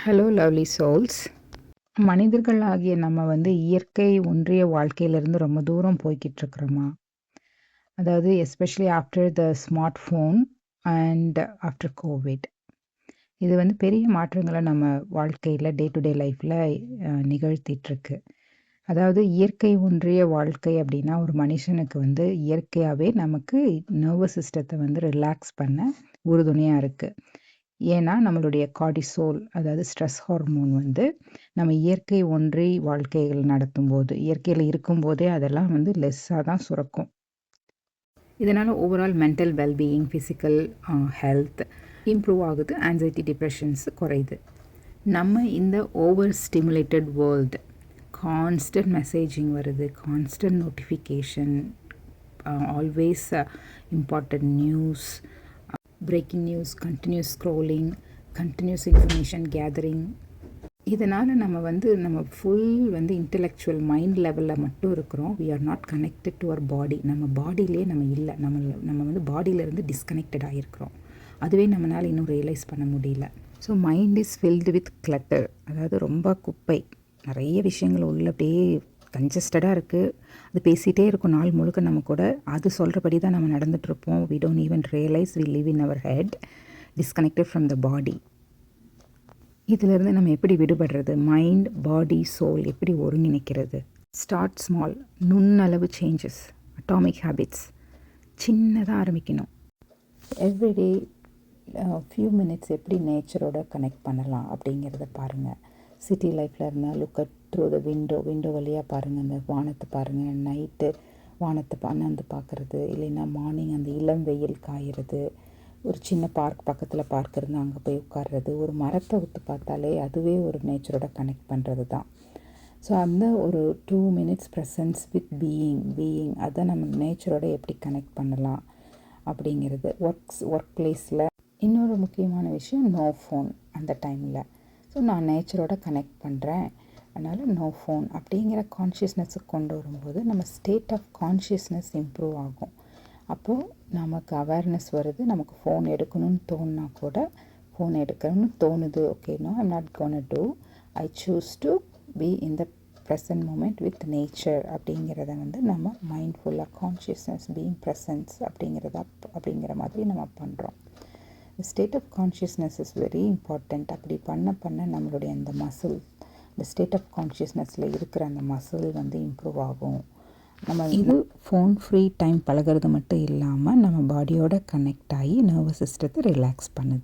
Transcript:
Hello lovely souls. மனிதர்களாகிய நம்ம இயற்கை ஒன்றிய வாழ்க்கையிலேருந்து ரொம்ப தூரம் போய்கிட்டு இருக்கிறோமா? அதாவது especially after the smart phone and after Covid. இது பெரிய மாற்றங்களை நம்ம வாழ்க்கையில் டே டு டே லைஃப்பில் நிகழ்த்திட்டுருக்கு. அதாவது இயற்கை ஒன்றிய வாழ்க்கை அப்படின்னா ஒரு மனுஷனுக்கு இயற்கையாகவே நமக்கு நர்வஸ் சிஸ்டத்தை ரிலாக்ஸ் பண்ண உறுதுணையாக இருக்குது. ஏன்னா நம்மளுடைய கார்டிசோல், அதாவது ஸ்ட்ரெஸ் ஹார்மோன் நம்ம இயற்கை ஒன்றி வாழ்க்கைகள் நடத்தும்போது, இயற்கையில் இருக்கும்போதே அதெல்லாம் லெஸ்ஸாக தான் சுரக்கும். இதனால் overall mental wellbeing, physical health improve ஆகுது, ஆன்சைட்டி, டிப்ரெஷன்ஸ் குறையுது. நம்ம இந்த over stimulated world, constant messaging வருது, constant notification, always important news, breaking news, continuous scrolling, continuous information gathering. இதனால் நம்ம ஃபுல் இன்டெலெக்சுவல் மைண்ட் லெவலில் மட்டும் இருக்கிறோம். We are not connected to our body. நம்ம பாடியிலே நம்ம இல்லை. நம்ம பாடியிலேருந்து டிஸ்கனெக்டட் ஆகிருக்கிறோம். அதுவே நம்மளால் இன்னும் ரியலைஸ் பண்ண முடியல. So mind is filled with clutter, அதாவது ரொம்ப குப்பை, நிறைய விஷயங்கள் உள்ள அப்படியே கன்ஜஸ்டடாக இருக்குது. அது பேசிகிட்டே இருக்கும் நாள் முழுக்க. நம்ம கூட அது சொல்கிறபடி தான் நம்ம நடந்துகிட்ருப்போம். We don't even realise we live in our head, disconnected from the body. இதிலிருந்து நம்ம எப்படி விடுபடுறது? மைண்ட், பாடி, சோல் எப்படி ஒருங்கிணைக்கிறது? ஸ்டார்ட் ஸ்மால், நுண்ணளவு சேஞ்சஸ், அட்டாமிக் ஹேபிட்ஸ். சின்னதாக ஆரம்பிக்கணும். எவ்ரிடே ஃபியூ மினிட்ஸ் எப்படி நேச்சரோட கனெக்ட் பண்ணலாம் அப்படிங்கிறத பாருங்கள். சிட்டி லைஃப்பில் இருந்தால் look at through the window வழியாக பாருங்கள், அந்த வானத்தை பாருங்கள். நைட்டு வானத்தை அண்ணாந்து பார்க்குறது, இல்லைன்னா மார்னிங் அந்த இளம் வெயில் காயிறது, ஒரு சின்ன பார்க் பக்கத்தில் பார்க் இருந்து அங்கே போய் உட்கார்றது, ஒரு மரத்தை ஒத்து பார்த்தாலே அதுவே ஒரு நேச்சரோட கனெக்ட் பண்ணுறது தான். ஸோ அந்த ஒரு 2 minutes ப்ரெசன்ஸ் வித் பீயிங் அதை நம்ம நேச்சரோட எப்படி கனெக்ட் பண்ணலாம் அப்படிங்கிறது. ஒர்க் பிளேஸில் இன்னொரு முக்கியமான விஷயம், நோ ஃபோன் அந்த டைமில். ஸோ நான் நேச்சரோட கனெக்ட் பண்ணுறேன், அதனால் நோ ஃபோன் அப்படிங்கிற கான்ஷியஸ்னஸுக்கு கொண்டு வரும்போது நம்ம ஸ்டேட் ஆஃப் கான்ஷியஸ்னஸ் இம்ப்ரூவ் ஆகும். அப்போது நமக்கு அவேர்னஸ் வருது. நமக்கு ஃபோன் எடுக்கணும்னு தோணுனா கூட ஃபோன் எடுக்கணும்னு தோணுது. Okay, no I'm not gonna do, I choose to be in the present moment with nature அப்படிங்கிறத நம்ம மைண்ட்ஃபுல்லாக கான்ஷியஸ்னஸ், பீயிங் ப்ரெசன்ஸ் அப்படிங்கிற மாதிரி நம்ம பண்ணுறோம். State of consciousness is very important. அப்படி பண்ண நம்மளுடைய அந்த மசில், இந்த ஸ்டேட் ஆஃப் கான்ஷியஸ்னஸில் இருக்கிற அந்த மசில் இம்ப்ரூவ் ஆகும். நம்ம இது ஃபோன் ஃப்ரீ டைம் பழகிறது மட்டும் இல்லாமல் நம்ம பாடியோட கனெக்ட் ஆகி நர்வஸ் சிஸ்டத்தை ரிலாக்ஸ் பண்ணுது.